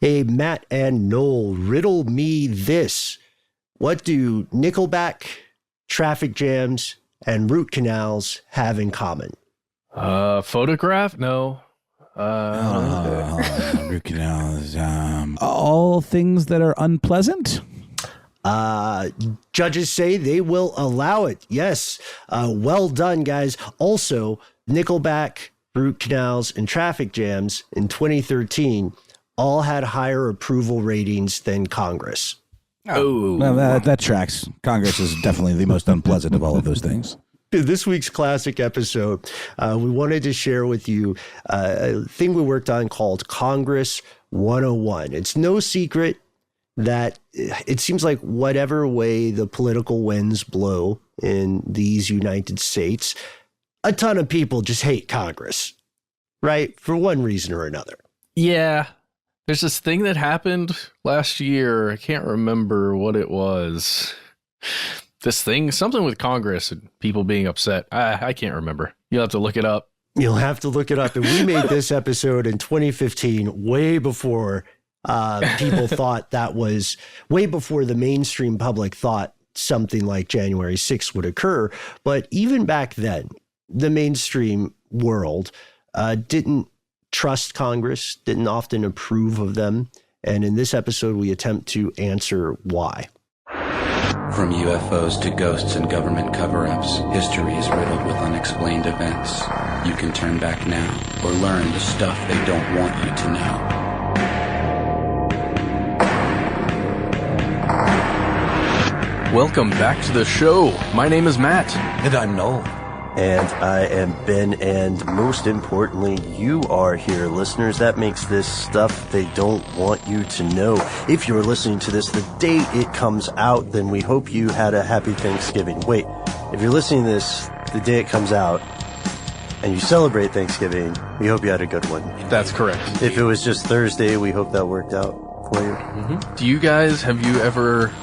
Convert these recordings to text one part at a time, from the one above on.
Hey, Matt and Noel, riddle me this. What do Nickelback, traffic jams, and root canals have in common? Photograph? No. Root canals. All things that are unpleasant? Judges say they will allow it. Yes. Well done, guys. Also, Nickelback, root canals, and traffic jams in 2013 all had higher approval ratings than Congress. Oh, well, that tracks. Congress is definitely the most unpleasant of all of those things. This week's classic episode, we wanted to share with you a thing we worked on called Congress 101. It's no secret that it seems like whatever way the political winds blow in these United States, a ton of people just hate Congress, right? For one reason or another. Yeah. There's this thing that happened last year. I can't remember what it was. This thing, something with Congress and people being upset. I can't remember. You'll have to look it up. You'll have to look it up. And we made this episode in 2015, way before people thought that was, way before the mainstream public thought something like January 6th would occur. But even back then, the mainstream world didn't trust Congress, didn't often approve of them. And in this episode, we attempt to answer why. From UFOs to ghosts and government cover-ups, history is riddled with unexplained events. You can turn back now or learn the stuff they don't want you to know. Welcome back to the show. My name is Matt. And I'm Noel. And I am Ben, and most importantly, you are here, listeners. That makes this stuff they don't want you to know. If you're listening to this the day it comes out, then we hope you had a happy Thanksgiving. Wait, if you're listening to this the day it comes out, and you celebrate Thanksgiving, we hope you had a good one. That's correct. If it was just Thursday, we hope that worked out for you. Mm-hmm. Do you guys, have you ever...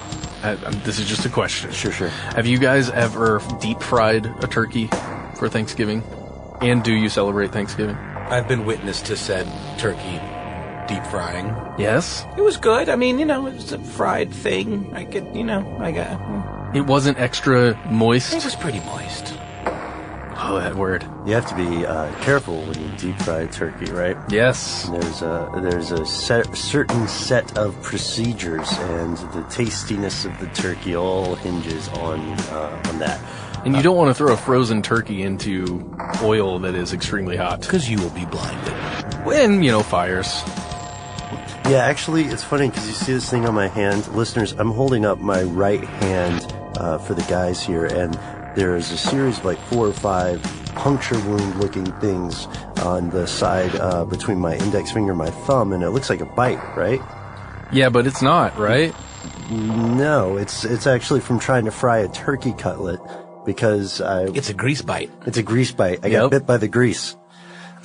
this is just a question. Sure. Have you guys ever deep fried a turkey for Thanksgiving? And do you celebrate Thanksgiving? I've been witness to said turkey deep frying. Yes? It was good. I mean, it was a fried thing. I could, I got... It wasn't extra moist? It was pretty moist. Oh, that word. You have to be careful when you deep fry turkey, right? Yes. There's a certain set of procedures, and the tastiness of the turkey all hinges on that. And you don't want to throw a frozen turkey into oil that is extremely hot. Because you will be blinded. When, fires. Yeah, actually, it's funny because you see this thing on my hand. Listeners, I'm holding up my right hand for the guys here, and there's a series of like 4 or 5 puncture wound looking things on the side between my index finger and my thumb, and it looks like a bite, right? Yeah, but it's not, right? No, it's actually from trying to fry a turkey cutlet because it's a grease bite. It's a grease bite. I got bit by the grease.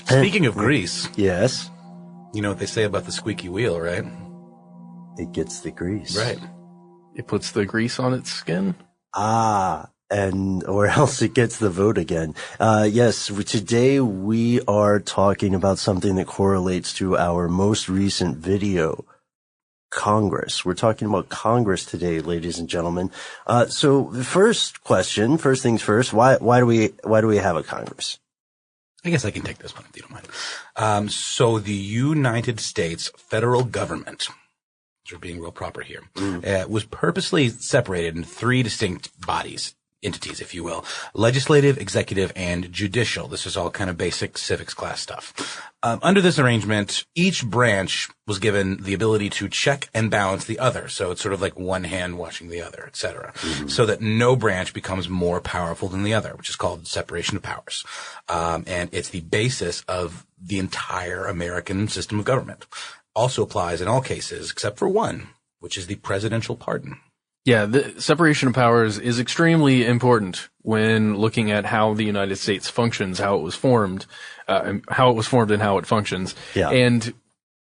Speaking of grease. Yes. You know what they say about the squeaky wheel, right? It gets the grease. Right. It puts the grease on its skin? Or else it gets the vote again. Yes, today we are talking about something that correlates to our most recent video, Congress. We're talking about Congress today, ladies and gentlemen. So the first things first, why do we have a Congress? I guess I can take this one if you don't mind. So the United States federal government, we're being real proper here, was purposely separated into 3 distinct bodies, entities, if you will: legislative, executive, and judicial. This is all kind of basic civics class stuff. Under this arrangement, each branch was given the ability to check and balance the other. So it's sort of like one hand washing the other, etc. So that no branch becomes more powerful than the other, which is called separation of powers. And it's the basis of the entire American system of government. Also applies in all cases except for one, which is the presidential pardon. Yeah, the separation of powers is extremely important when looking at how the United States functions, how it was formed, and how it functions. Yeah. And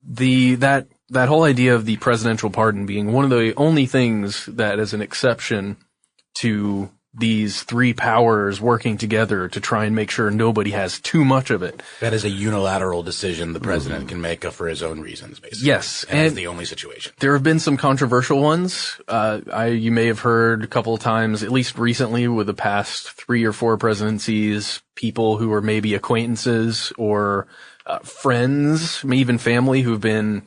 that whole idea of the presidential pardon being one of the only things that is an exception to these three powers working together to try and make sure nobody has too much of it. That is a unilateral decision the president can make for his own reasons, basically. Yes. And that's the only situation. There have been some controversial ones. You may have heard a couple of times, at least recently with the past 3 or 4 presidencies, people who are maybe acquaintances or friends, even family who've been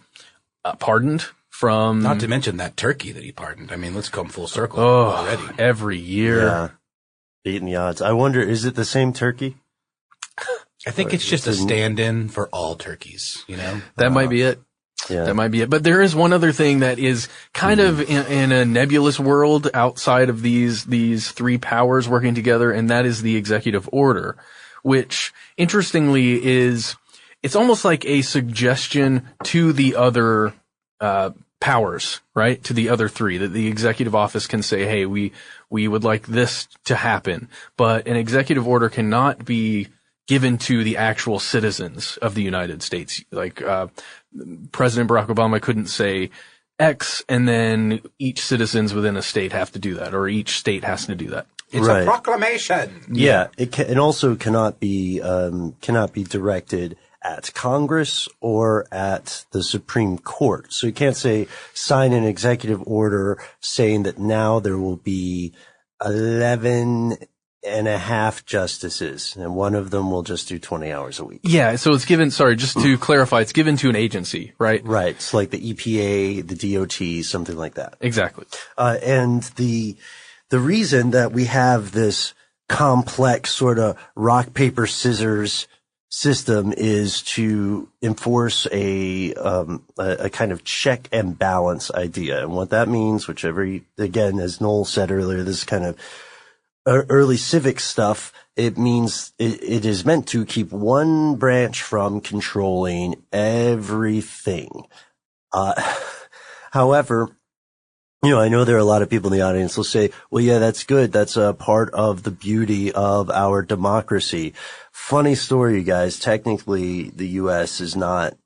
pardoned from. Not to mention that turkey that he pardoned. I mean, let's come full circle already. Every year. Yeah. Beating the odds. I wonder, is it the same turkey? I think it's just a stand-in for all turkeys, you know? That might be it. Yeah. That might be it. But there is one other thing that is kind of in a nebulous world outside of these three powers working together, and that is the executive order, which interestingly it's almost like a suggestion to the other powers, right? To the other three, that the executive office can say, hey, we would like this to happen. But an executive order cannot be given to the actual citizens of the United States. Like, President Barack Obama couldn't say X and then each citizens within a state have to do that, or each state has to do that. It's Right. a proclamation. Yeah. It also cannot be directed at Congress or at the Supreme Court. So you can't say sign an executive order saying that now there will be 11 and a half justices, and one of them will just do 20 hours a week. Yeah, so it's given, just to clarify, it's given to an agency, right? Right. It's like the EPA, the DOT, something like that. Exactly. And the reason that we have this complex sort of rock, paper, scissors system is to enforce a kind of check and balance idea. And what that means, again, as Noel said earlier, this kind of early civic stuff, it means it is meant to keep one branch from controlling everything. However, I know there are a lot of people in the audience who'll say, well, yeah, that's good. That's a part of the beauty of our democracy. Funny story, you guys. Technically, the U.S. is not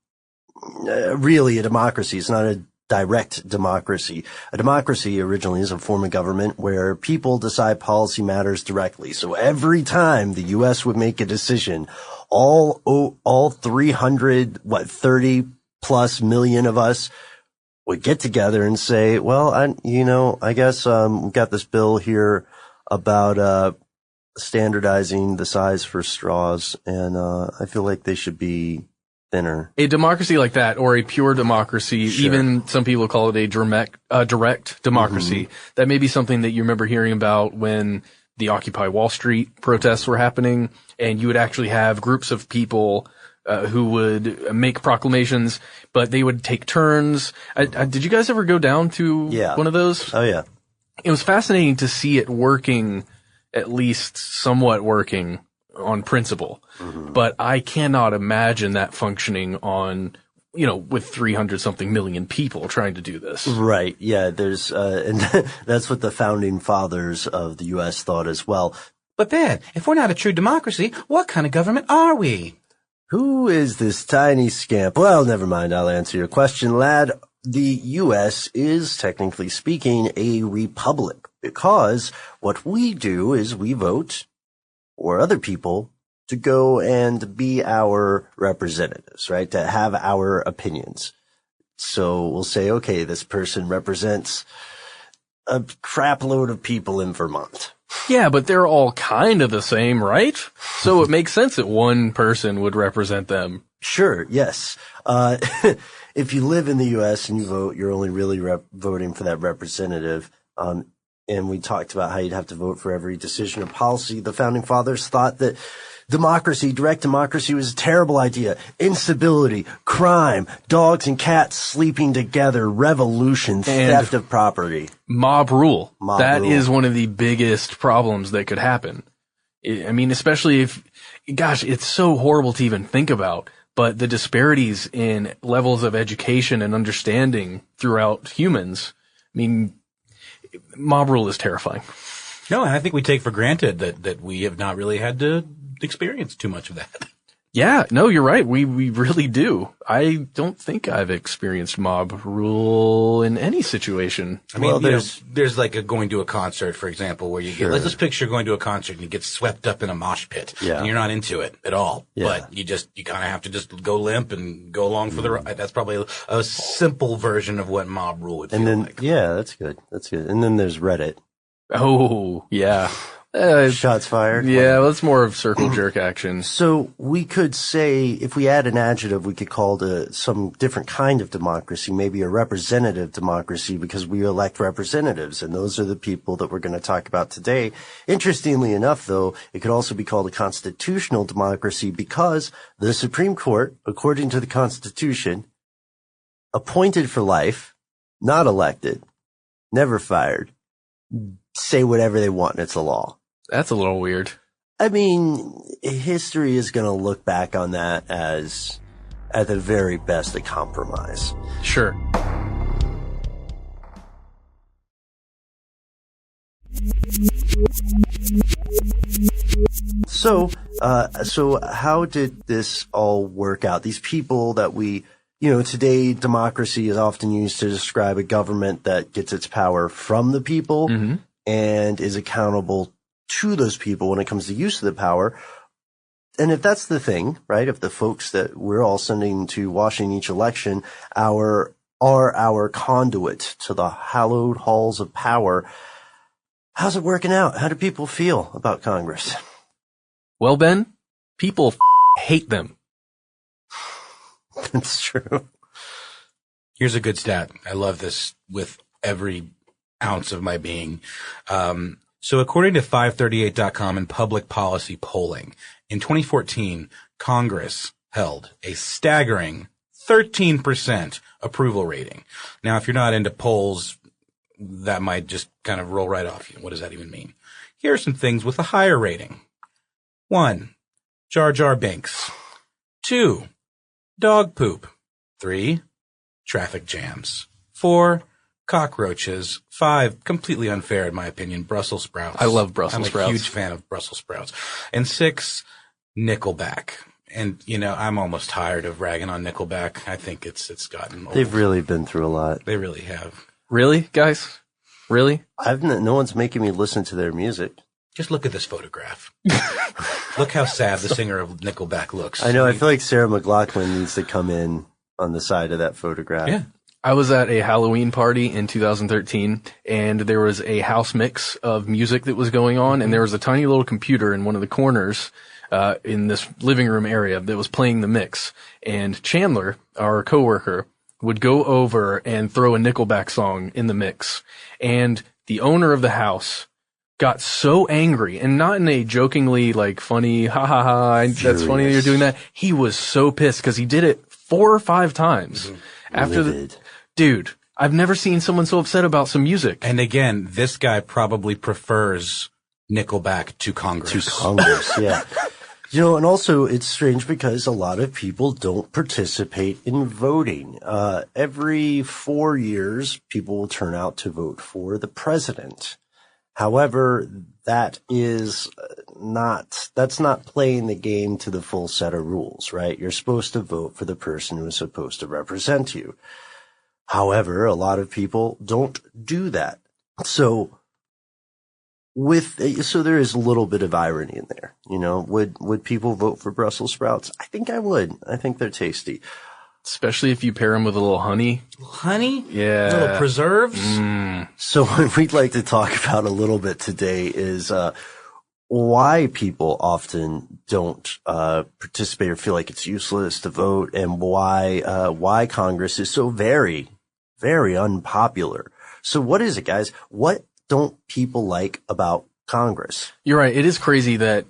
really a democracy. It's not a direct democracy. A democracy originally is a form of government where people decide policy matters directly. So every time the U.S. would make a decision, all 30 plus million of us would get together and say, well, I guess we've got this bill here about standardizing the size for straws, and I feel like they should be thinner. A democracy like that, or a pure democracy, Sure. even some people call it a direct democracy. That may be something that you remember hearing about when the Occupy Wall Street protests were happening, and you would actually have groups of people who would make proclamations, but they would take turns. Did you guys ever go down to one of those? Oh, yeah. It was fascinating to see it working, at least somewhat working on principle. But I cannot imagine that functioning on, with 300 something million people trying to do this. Right. Yeah. There's, and that's what the founding fathers of the U.S. thought as well. But then, if we're not a true democracy, what kind of government are we? Who is this tiny scamp? Well, never mind. I'll answer your question, lad. The U.S. is, technically speaking, a republic because what we do is we vote for other people to go and be our representatives, right? To have our opinions. So we'll say, okay, this person represents a crap load of people in Vermont. Yeah, but they're all kind of the same, right? So it makes sense that one person would represent them. Sure, yes. If you live in the U.S. and you vote, you're only really voting for that representative. And we talked about how you'd have to vote for every decision or policy. The founding fathers thought that direct democracy was a terrible idea. Instability, crime, dogs and cats sleeping together, revolution, theft of property. Mob rule. That rule. is one of the biggest problems that could happen. I mean, especially it's so horrible to even think about, but the disparities in levels of education and understanding throughout humans, mob rule is terrifying. No, and I think we take for granted that we have not really had to experience too much of that. Yeah, no, you're right. We really do. I don't think I've experienced mob rule in any situation. I mean, there's like going to a concert, for example, where you get, let's just picture going to a concert and you get swept up in a mosh pit. Yeah. And you're not into it at all. Yeah. But you kind of have to just go limp and go along for the ride. That's probably a simple version of what mob rule would feel like. Yeah, that's good. That's good. And then there's Reddit. Oh, yeah. Shots fired. Yeah, well, it's more of circle jerk action. So we could say, if we add an adjective, we could call it some different kind of democracy, maybe a representative democracy, because we elect representatives, and those are the people that we're going to talk about today. Interestingly enough, though, it could also be called a constitutional democracy because the Supreme Court, according to the Constitution, appointed for life, not elected, never fired, say whatever they want, and it's a law. That's a little weird. I mean, history is going to look back on that as, at the very best, a compromise. Sure. So how did this all work out? These people that today democracy is often used to describe a government that gets its power from the people and is accountable to those people when it comes to use of the power. And if that's the thing, right, if the folks that we're all sending to Washington each election are our conduit to the hallowed halls of power, how's it working out? How do people feel about Congress? Well, Ben, people hate them. That's true. Here's a good stat. I love this with every ounce of my being. So according to 538.com and public policy polling, in 2014, Congress held a staggering 13% approval rating. Now, if you're not into polls, that might just kind of roll right off you. What does that even mean? Here are some things with a higher rating. 1, Jar Jar Binks. 2, dog poop. 3, traffic jams. 4, cockroaches. 5, completely unfair in my opinion, Brussels sprouts. I love Brussels sprouts. I'm a huge fan of Brussels sprouts. And 6, Nickelback. And, I'm almost tired of ragging on Nickelback. I think it's gotten old. They've really been through a lot. They really have. Really, guys? Really? No one's making me listen to their music. Just look at this photograph. Look how sad the singer of Nickelback looks. I know. I feel like Sarah McLachlan needs to come in on the side of that photograph. Yeah. I was at a Halloween party in 2013, and there was a house mix of music that was going on, and there was a tiny little computer in one of the corners in this living room area that was playing the mix. And Chandler, our coworker, would go over and throw a Nickelback song in the mix. And the owner of the house got so angry, and not in a jokingly funny, ha ha ha, that's funny that you're doing that. He was so pissed because he did it 4 or 5 times. Dude, I've never seen someone so upset about some music. And again, this guy probably prefers Nickelback to Congress. Yeah. And also it's strange because a lot of people don't participate in voting. Every 4 years, people will turn out to vote for the president. However, that's not playing the game to the full set of rules, right? You're supposed to vote for the person who is supposed to represent you. However, a lot of people don't do that. So there is a little bit of irony in there. Would people vote for Brussels sprouts? I think I would. I think they're tasty. Especially if you pair them with a little honey. Honey? Yeah. Little preserves? So what we'd like to talk about a little bit today is why people often don't participate or feel like it's useless to vote, and why Congress is so very, very unpopular. So what is it, guys? What don't people like about Congress? You're right. It is crazy that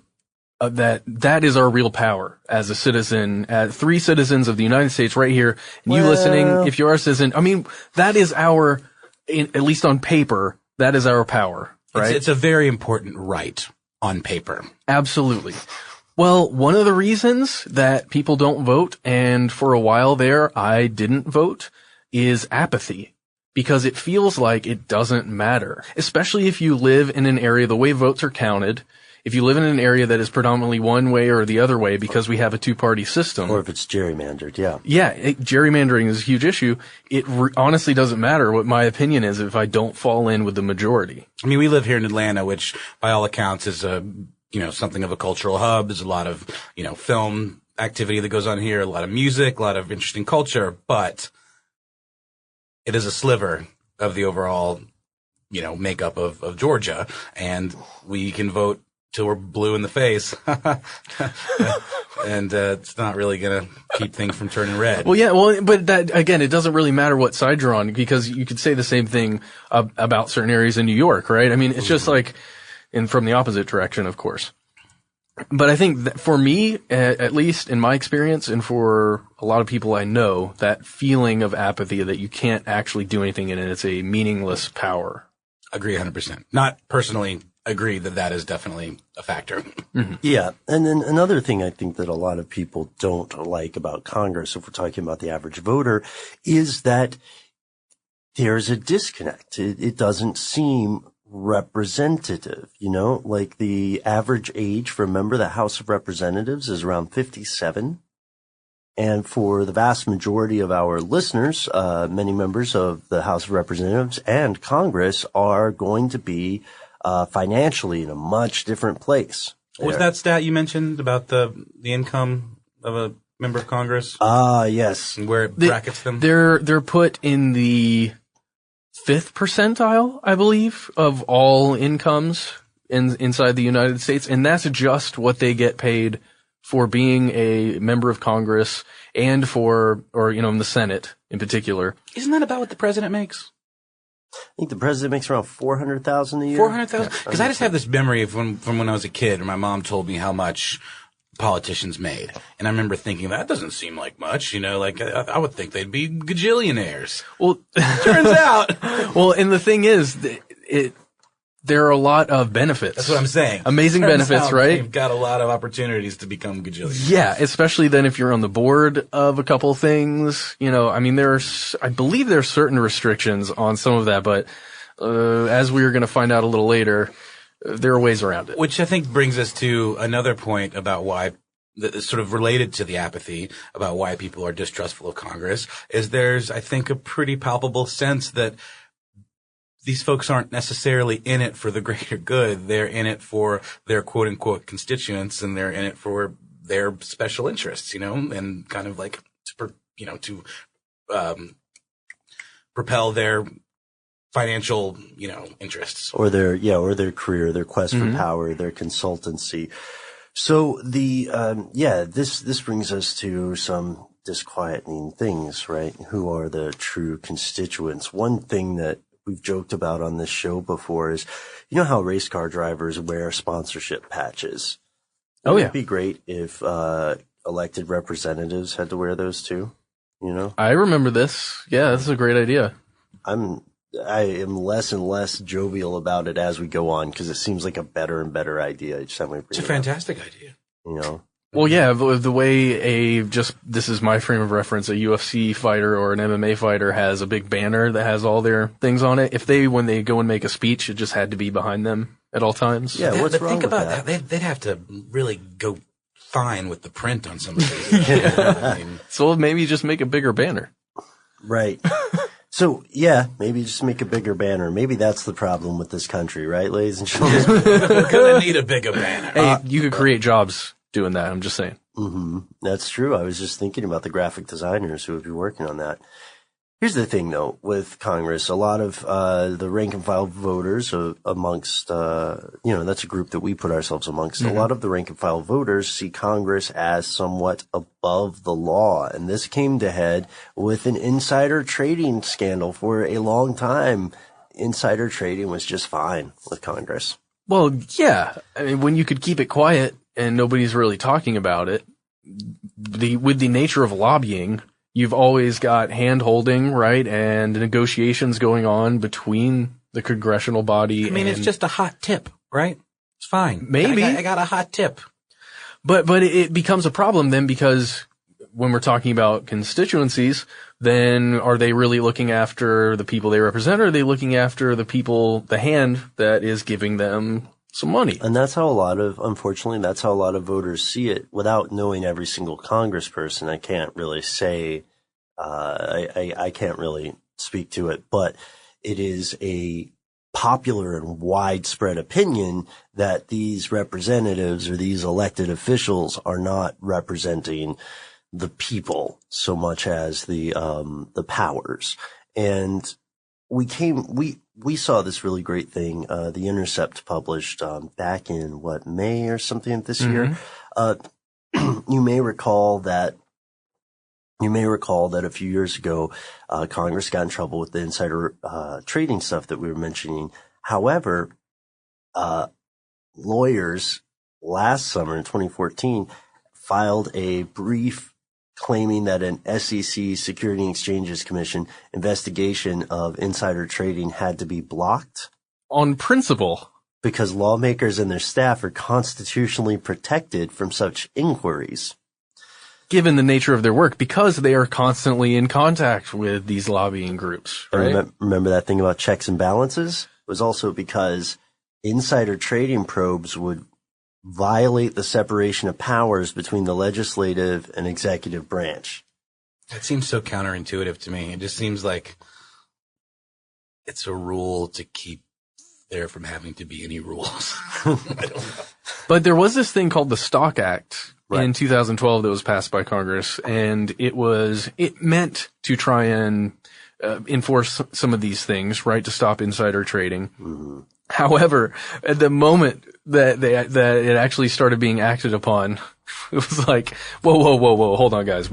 that is our real power as a citizen, 3 citizens of the United States right here. And you listening, if you are a citizen, I mean, that is at least on paper, that is our power, right? It's a very important right on paper. Absolutely. Well, one of the reasons that people don't vote, and for a while there I didn't vote, is apathy. Because it feels like it doesn't matter, especially if you live in an area, the way votes are counted if you live in an area that is predominantly one way or the other way because we have a two-party system. Or if it's gerrymandered, yeah. Yeah, gerrymandering is a huge issue. It honestly doesn't matter what my opinion is if I don't fall in with the majority. I mean, we live here in Atlanta, which by all accounts is something of a cultural hub. There's a lot of, film activity that goes on here, a lot of music, a lot of interesting culture, but it is a sliver of the overall, makeup of Georgia, and we can vote till we're blue in the face. And it's not really going to keep things from turning red. Well, but that, again, it doesn't really matter what side you're on, because you could say the same thing about certain areas in New York, right? I mean, it's just like, and from the opposite direction, of course. But I think that for me, at least in my experience, and for a lot of people I know, that feeling of apathy that you can't actually do anything in it, it's a meaningless power. Agree 100%. Not personally agree that is definitely a factor. Mm-hmm. Yeah. And then another thing I think that a lot of people don't like about Congress, if we're talking about the average voter, is that there's a disconnect. It doesn't seem representative, like the average age for a member of the House of Representatives is around 57. And for the vast majority of our listeners, many members of the House of Representatives and Congress are going to be financially in a much different place. What was that stat you mentioned about the income of a member of Congress? Yes. And where it brackets them? They're put in the 5th percentile, I believe, of all incomes inside the United States. And that's just what they get paid for being a member of Congress and in the Senate in particular. Isn't that about what the president makes? I think the president makes around $400,000 a year. $400,000? Because I just have this memory from when I was a kid, and my mom told me how much politicians made. And I remember thinking, that doesn't seem like much, I would think they'd be gajillionaires. Well, turns out. Well, and the thing is, there are a lot of benefits. That's what I'm saying. Amazing benefits, right? They've got a lot of opportunities to become gajillionaires. Yeah, especially then if you're on the board of a couple things. I believe there's certain restrictions on some of that, but as we are going to find out a little later, there are ways around it. Which I think brings us to another point about why, sort of related to the apathy, about why people are distrustful of Congress, is there's, I think, a pretty palpable sense that these folks aren't necessarily in it for the greater good. They're in it for their quote unquote constituents, and they're in it for their special interests, and kind of like to propel their financial, interests. Or their career, their quest for power, their consultancy. So this brings us to some disquieting things, right? Who are the true constituents? One thing that we've joked about on this show before is, how race car drivers wear sponsorship patches. Wouldn't it be great if elected representatives had to wear those too? I remember this. Yeah, this is a great idea. I am less and less jovial about it as we go on, because it seems like a better and better idea each time we bring it up. It's a fantastic idea. Well, yeah, the way this is my frame of reference, a UFC fighter or an MMA fighter has a big banner that has all their things on it. When they go and make a speech, it just had to be behind them at all times. Yeah, what's wrong with with that? They'd have to really go fine with the print on some of these. So maybe just make a bigger banner. Right. So, maybe just make a bigger banner. Maybe that's the problem with this country, right, ladies and gentlemen? We're going to need a bigger banner. Hey, you could create jobs doing that. I'm just saying. Mm-hmm. That's true. I was just thinking about the graphic designers who would be working on that. Here's the thing, though, with Congress. A lot of the rank and file voters amongst, that's a group that we put ourselves amongst. Mm-hmm. A lot of the rank and file voters see Congress as somewhat above the law. And this came to head with an insider trading scandal. For a long time, insider trading was just fine with Congress. Well, yeah. I mean, when you could keep it quiet and nobody's really talking about it, with the nature of lobbying, you've always got hand-holding, right, and negotiations going on between the congressional body. It's just a hot tip, right? It's fine. Maybe. I got a hot tip. But it becomes a problem then, because when we're talking about constituencies, then are they really looking after the people they represent, or are they looking after the people, the hand that is giving them some money. And unfortunately, that's how a lot of voters see it. Without knowing every single congressperson, I can't really say, I can't really speak to it, but it is a popular and widespread opinion that these representatives or these elected officials are not representing the people so much as the powers. And we saw this really great thing, The Intercept published, back in May or something of this year. You may recall that a few years ago, Congress got in trouble with the insider trading stuff that we were mentioning. However, lawyers last summer in 2014 filed a brief claiming that an SEC Security and Exchanges Commission investigation of insider trading had to be blocked. On principle. Because lawmakers and their staff are constitutionally protected from such inquiries. Given the nature of their work, because they are constantly in contact with these lobbying groups, right? Remember that thing about checks and balances? It was also because insider trading probes would violate the separation of powers between the legislative and executive branch. That seems so counterintuitive to me. It just seems like it's a rule to keep there from having to be any rules. I don't know. But there was this thing called the Stock Act in 2012 that was passed by Congress, and it meant to try and enforce some of these things, right, to stop insider trading. Mm-hmm. However, at the moment that it actually started being acted upon, it was like, whoa, hold on, guys,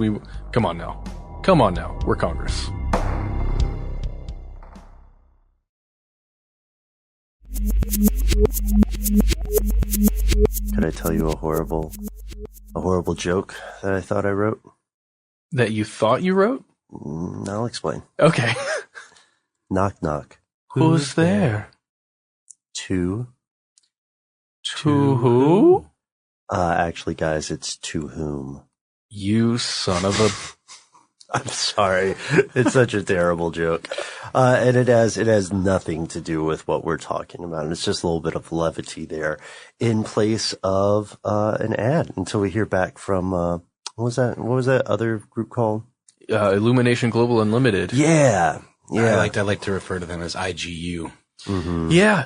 come on now, we're Congress. Could I tell you a horrible joke that I thought I wrote? That you thought you wrote? I'll explain. Okay. Knock, knock. Who's there? To who? Actually, guys, it's to whom. You son of a... I'm sorry. It's such a terrible joke. And it has nothing to do with what we're talking about. It's just a little bit of levity there in place of an ad until we hear back from what was that other group called? Illumination Global Unlimited. Yeah. I like to refer to them as IGU. Mm-hmm. Yeah.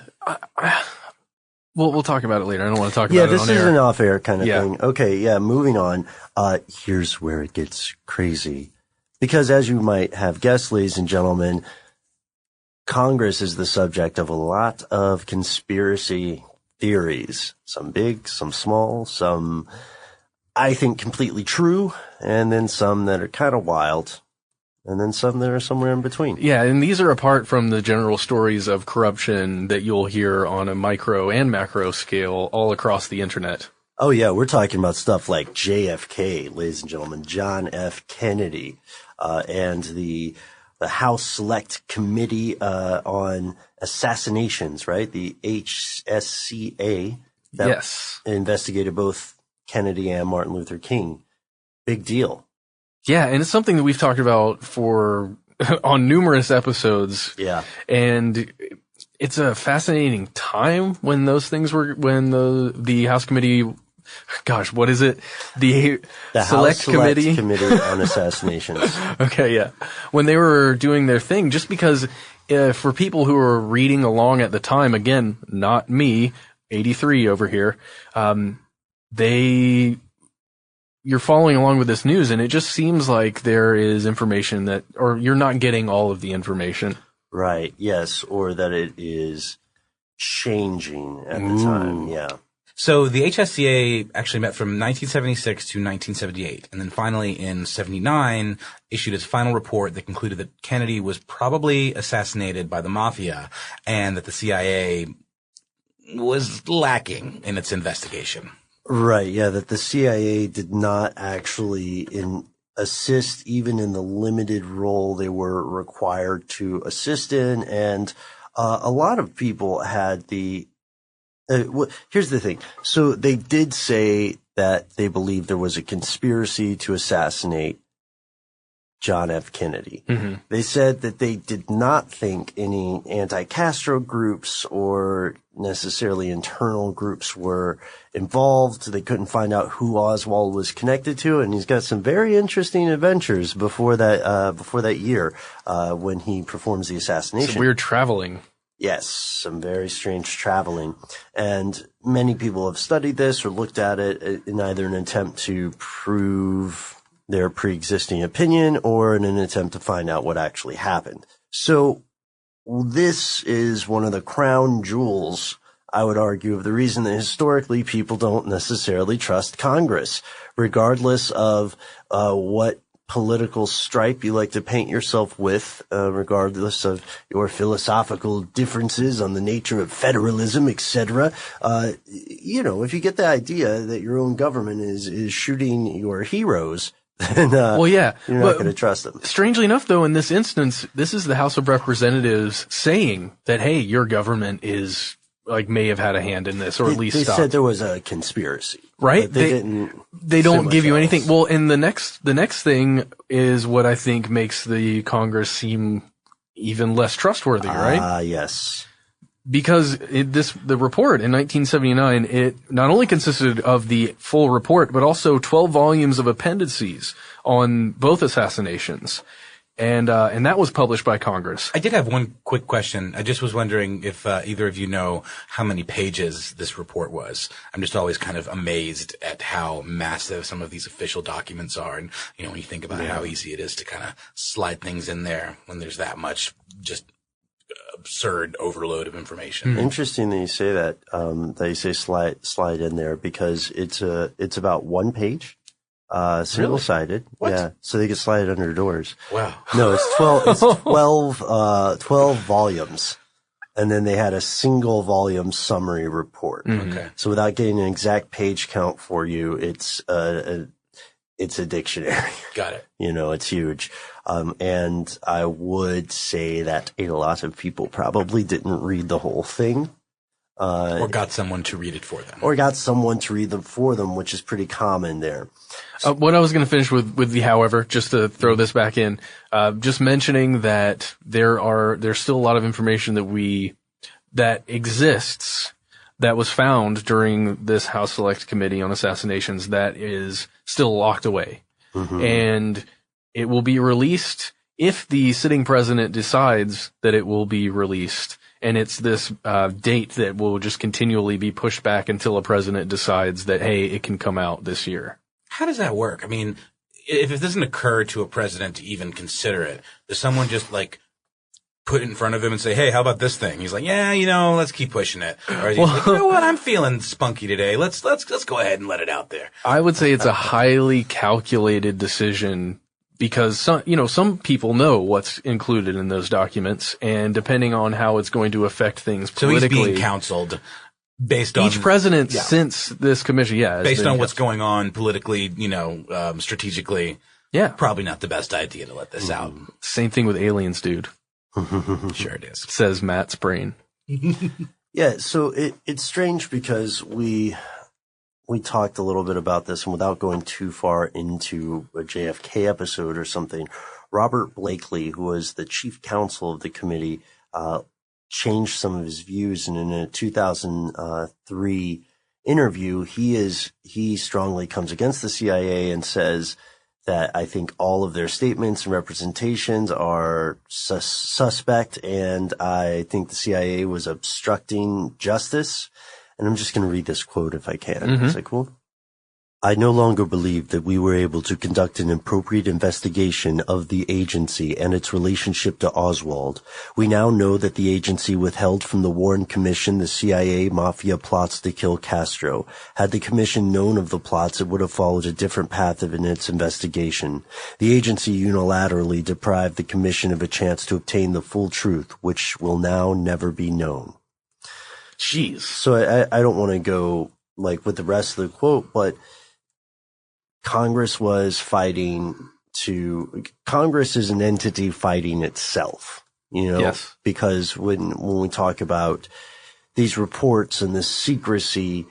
We'll talk about it later. I don't want to talk about it on air. Yeah, this is an off-air kind of thing. Okay, yeah, moving on. Here's where it gets crazy. Because as you might have guessed, ladies and gentlemen, Congress is the subject of a lot of conspiracy theories. Some big, some small, some I think completely true, and then some that are kind of wild. And then some that are somewhere in between. Yeah, and these are apart from the general stories of corruption that you'll hear on a micro and macro scale all across the internet. Oh, yeah, we're talking about stuff like JFK, ladies and gentlemen, John F. Kennedy, and the House Select Committee on Assassinations, right? The HSCA. Yes. Investigated both Kennedy and Martin Luther King. Big deal. Yeah, and it's something that we've talked about on numerous episodes. Yeah. And it's a fascinating time when those things when the House Committee, gosh, what is it? The Select Committee on Assassinations. Okay, yeah. When they were doing their thing, just because for people who were reading along at the time, again, not me, 83 over here, you're following along with this news, and it just seems like there is information or you're not getting all of the information. Right, yes, or that it is changing at the time, yeah. So the HSCA actually met from 1976 to 1978, and then finally in 79 issued its final report that concluded that Kennedy was probably assassinated by the mafia and that the CIA was lacking in its investigation. Right, yeah, that the CIA did not actually assist even in the limited role they were required to assist in, and a lot of people had here's the thing. So they did say that they believed there was a conspiracy to assassinate John F. Kennedy. They said that they did not think any anti-Castro groups or necessarily internal groups were involved. They couldn't find out who Oswald was connected to, and he's got some very interesting adventures before that year when he performs the assassination. Some weird traveling. Yes, some very strange traveling. And many people have studied this or looked at it in either an attempt to prove their pre-existing opinion or in an attempt to find out what actually happened. So this is one of the crown jewels, I would argue, of the reason that historically people don't necessarily trust Congress, regardless of what political stripe you like to paint yourself with, regardless of your philosophical differences on the nature of federalism, etc. If you get the idea that your own government is shooting your heroes, then you're not going to trust them. Strangely enough, though, in this instance, this is the House of Representatives saying that, hey, your government is may have had a hand in this, or at least they stopped. said there was a conspiracy, right? They don't give you anything. Well, and the next thing is what I think makes the Congress seem even less trustworthy, right? Yes. Because the report in 1979, it not only consisted of the full report, but also 12 volumes of appendices on both assassinations. And that was published by Congress. I did have one quick question. I just was wondering if either of you know how many pages this report was. I'm just always kind of amazed at how massive some of these official documents are. And, when you think about how easy it is to kind of slide things in there when there's that much just absurd overload of information. Interesting that you say that. That you say slide in there, because it's about one page. Single-sided. What? Yeah. So they could slide it under doors. Wow. No, it's 12 volumes. And then they had a single volume summary report. Okay. So without getting an exact page count for you, it's a dictionary. Got it. It's huge. And I would say that a lot of people probably didn't read the whole thing. Or got someone to read it for them. Or got someone to read them for them, which is pretty common there. What I was going to finish with the however, just to throw this back in, just mentioning that there's still a lot of information that exists that was found during this House Select Committee on Assassinations that is still locked away. And it will be released if the sitting president decides that it will be released. And it's this date that will just continually be pushed back until a president decides that, hey, it can come out this year. How does that work? I mean, if it doesn't occur to a president to even consider it, does someone just put it in front of him and say, hey, how about this thing? He's like, yeah, let's keep pushing it. Or he's like, you know what? I'm feeling spunky today. Let's go ahead and let it out there. I would say it's a highly calculated decision, because some people know what's included in those documents, and depending on how it's going to affect things politically. So he's being counseled based on each president since this commission. Yeah. Based on what's going on politically, strategically. Yeah. Probably not the best idea to let this out. Same thing with aliens, dude. Sure it is. Says Matt's brain. Yeah. So it's strange because we talked a little bit about this, and without going too far into a JFK episode or something, Robert Blakely, who was the chief counsel of the committee, changed some of his views. And in a 2003 interview, he strongly comes against the CIA and says that I think all of their statements and representations are suspect, and I think the CIA was obstructing justice. And I'm just going to read this quote if I can. Is that cool? I no longer believe that we were able to conduct an appropriate investigation of the agency and its relationship to Oswald. We now know that the agency withheld from the Warren Commission the CIA mafia plots to kill Castro. Had the commission known of the plots, it would have followed a different path in its investigation. The agency unilaterally deprived the commission of a chance to obtain the full truth, which will now never be known. Jeez. So I don't want to go with the rest of the quote, but Congress is an entity fighting itself, Yes. Because when we talk about these reports and this secrecy,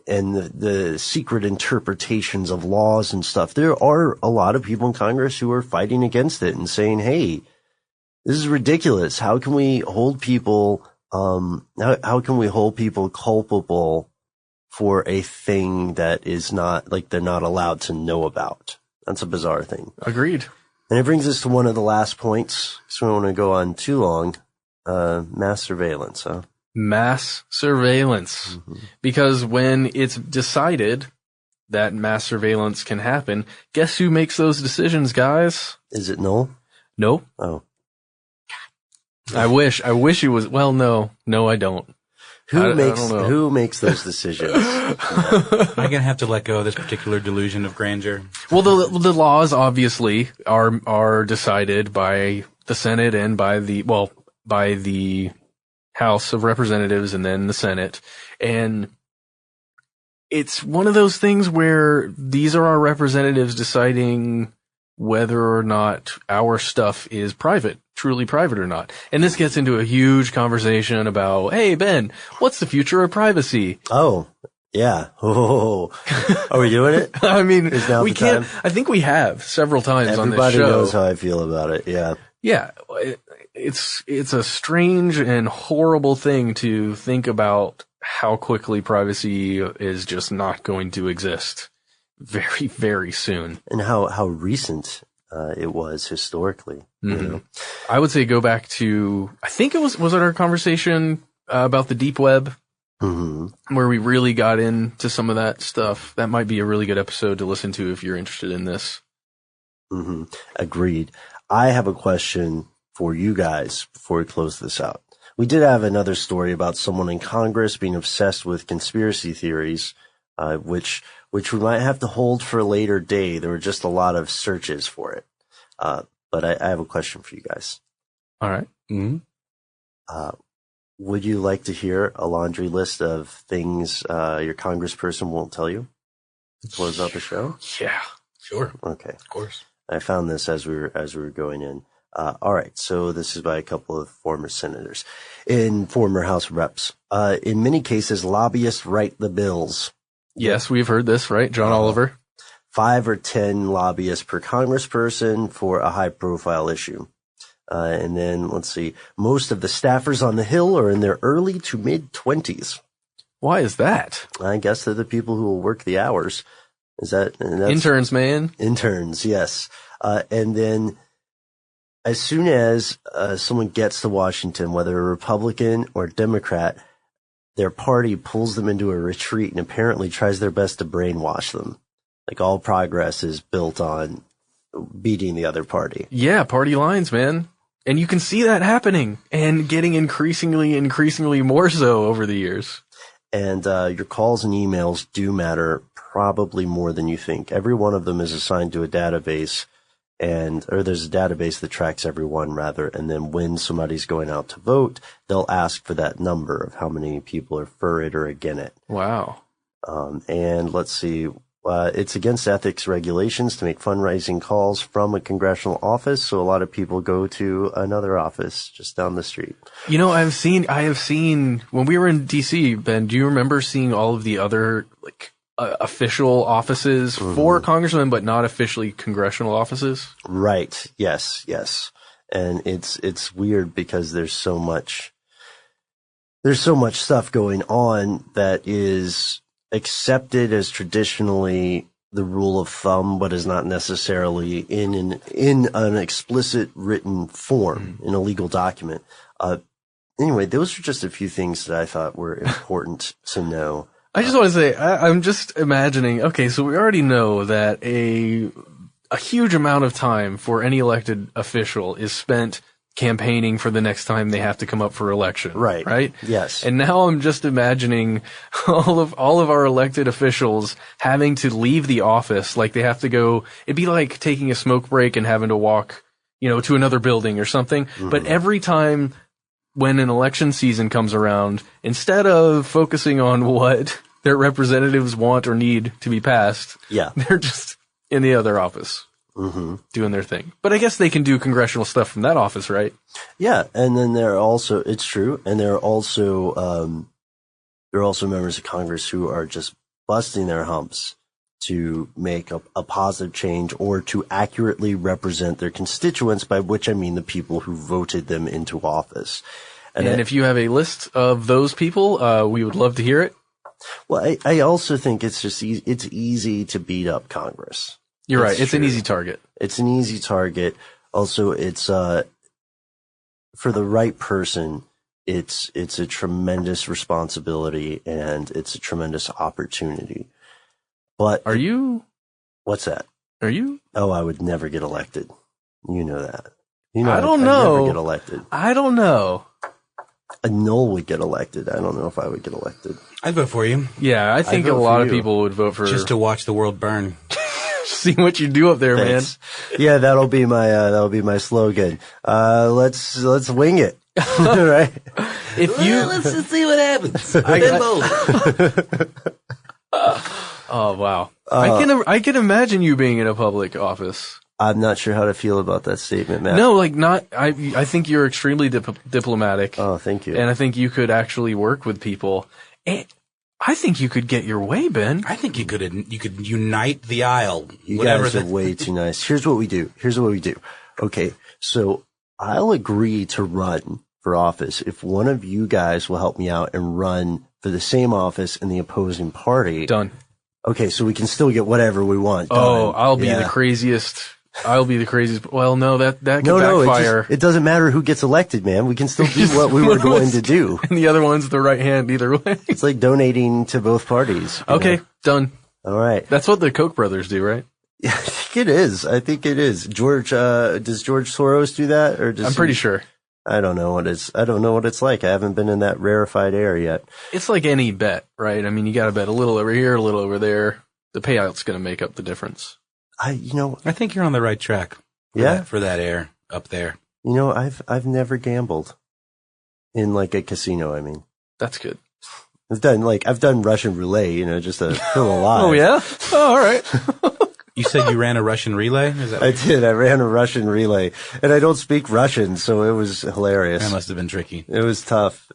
and the secret interpretations of laws and stuff, there are a lot of people in Congress who are fighting against it and saying, hey, this is ridiculous. How can we hold people, how can we hold people culpable for a thing that is not, like, they're not allowed to know about? That's a bizarre thing. Agreed. And it brings us to one of the last points, so we don't want to go on too long. Mass surveillance, huh? Mass surveillance. Because when it's decided that mass surveillance can happen, guess who makes those decisions, guys? Is it Noel? No. Oh. I wish it was. Well, no, I don't. Who don't know. makes those decisions? Am I going to have to let go of this particular delusion of grandeur? Well, the laws obviously are decided by the Senate and by the House of Representatives and then the Senate. And it's one of those things where these are our representatives deciding whether or not our stuff is truly private or not. And this gets into a huge conversation about, hey, Ben, what's the future of privacy? Oh, yeah. Oh, are we doing it? I mean, Is now we the can't, time? I think we have several times on this show. Everybody knows how I feel about it. Yeah. Yeah. It's a strange and horrible thing to think about how quickly privacy is just not going to exist very, very soon. And how recent it was historically. You know? I would say go back to, I think it was it our conversation about the deep web, where we really got into some of that stuff. That might be a really good episode to listen to if you're interested in this. Agreed. I have a question for you guys before we close this out. We did have another story about someone in Congress being obsessed with conspiracy theories, which we might have to hold for a later day. There were just a lot of searches for it. But I have a question for you guys. All right. Would you like to hear a laundry list of things your congressperson won't tell you to close out the show? Yeah. Sure. Okay. Of course. I found this as we were going in. All right. So this is by a couple of former senators and former House reps. In many cases, lobbyists write the bills. Yes, we've heard this, right? John Oliver. 5 or 10 lobbyists per congressperson for a high-profile issue. And then, let's see, most of the staffers on the Hill are in their early to mid-20s. Why is that? I guess they're the people who will work the hours. That's Interns, man. Interns, yes. And then, as soon as someone gets to Washington, whether a Republican or Democrat, their party pulls them into a retreat and apparently tries their best to brainwash them. Like, all progress is built on beating the other party. Yeah, party lines, man. And you can see that happening and getting increasingly more so over the years. And your calls and emails do matter probably more than you think. Every one of them is assigned to a database, or there's a database that tracks everyone, rather. And then when somebody's going out to vote, they'll ask for that number of how many people are for it or against it. Wow. And let's see. It's against ethics regulations to make fundraising calls from a congressional office, so a lot of people go to another office just down the street. You know, I have seen when we were in DC, Ben, do you remember seeing all of the other official offices for congressmen, but not officially congressional offices? Right. Yes. And it's weird because there's so much stuff going on that is accepted as traditionally the rule of thumb, but is not necessarily in an explicit written form in a legal document. Anyway, those are just a few things that I thought were important to know. I just want to say, I'm just imagining, okay, so we already know that a huge amount of time for any elected official is spent campaigning for the next time they have to come up for election. Right? Yes. And now I'm just imagining all of our elected officials having to leave the office, like they have to go, it'd be like taking a smoke break and having to walk, to another building or something. But every time when an election season comes around, instead of focusing on what their representatives want or need to be passed, they're just in the other office. Doing their thing. But I guess they can do congressional stuff from that office, right? Yeah. And then it's true. And there are also members of Congress who are just busting their humps to make a positive change or to accurately represent their constituents, by which I mean the people who voted them into office. And if you have a list of those people, we would love to hear it. Well, I also think it's just it's easy to beat up Congress. You're right. It's true. an easy target. It's an easy target. Also, it's for the right person, it's a tremendous responsibility and it's a tremendous opportunity. But what's that? Are you? Oh, I would never get elected. You know that. You know, I don't I'd know. never get elected. I don't know. Noel would get elected. I don't know if I would get elected. I'd vote for you. Yeah, I think a lot of people would vote for just to watch the world burn. See what you do up there, Thanks. Man. Yeah, that'll be my slogan. Let's wing it. Right? Let's just see what happens. Oh wow! I can imagine you being in a public office. I'm not sure how to feel about that statement, Matt. No, I think you're extremely diplomatic. Oh, thank you. And I think you could actually work with people. And I think you could get your way, Ben. I think you could unite the aisle. You guys are way too nice. Here's what we do. Okay, so I'll agree to run for office if one of you guys will help me out and run for the same office in the opposing party. Done. Okay, so we can still get whatever we want. Oh, I'll be the craziest. I'll be the craziest. Well, no, that could backfire. It doesn't matter who gets elected, man. We can still do what we were going to do. And the other one's the right hand either way. It's like donating to both parties. Okay, done. All right. That's what the Koch brothers do, right? Yeah, I think it is. Does George Soros do that? Or I'm pretty sure. I don't know what it's like. I haven't been in that rarefied air yet. It's like any bet, right? I mean, you got to bet a little over here, a little over there. The payout's going to make up the difference. I think you're on the right track. For that air up there. I've never gambled in like a casino. I mean, that's good. I've done Russian roulette, just to feel alive. Oh yeah. Oh, all right. You said you ran a Russian relay? Is that I did. I ran a Russian relay, and I don't speak Russian, so it was hilarious. That must have been tricky. It was tough.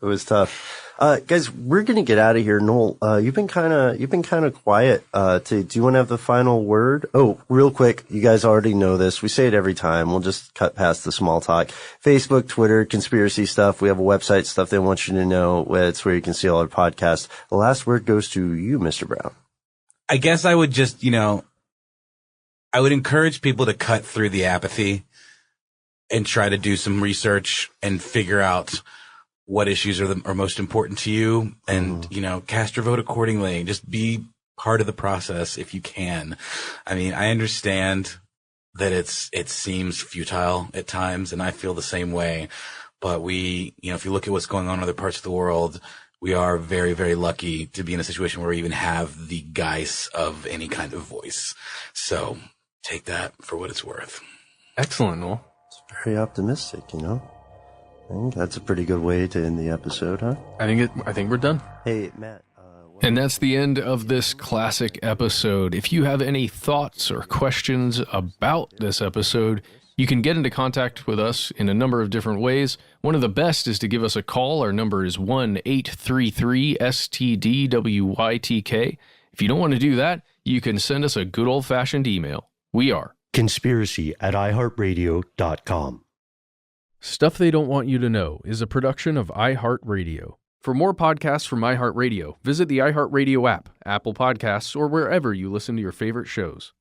Guys, we're gonna get out of here. Noel, you've been kind of quiet. Do you want to have the final word? Oh, real quick, you guys already know this. We say it every time. We'll just cut past the small talk. Facebook, Twitter, conspiracy stuff. We have a website, stuff they want you to know. It's where you can see all our podcasts. The last word goes to you, Mr. Brown. I guess I would just, I would encourage people to cut through the apathy and try to do some research and figure out what issues are most important to you and, cast your vote accordingly. Just be part of the process if you can. I mean, I understand that it seems futile at times, and I feel the same way. But if you look at what's going on in other parts of the world, we are very, very lucky to be in a situation where we even have the guise of any kind of voice. So take that for what it's worth. Excellent, Noel. It's very optimistic, I think that's a pretty good way to end the episode, huh? I think we're done. Hey, Matt. And that's the end of this classic episode. If you have any thoughts or questions about this episode, you can get into contact with us in a number of different ways. One of the best is to give us a call. Our number is 1-833-STDWYTK. If you don't want to do that, you can send us a good old-fashioned email. We are conspiracy@iHeartRadio.com. Stuff They Don't Want You to Know is a production of iHeartRadio. For more podcasts from iHeartRadio, visit the iHeartRadio app, Apple Podcasts, or wherever you listen to your favorite shows.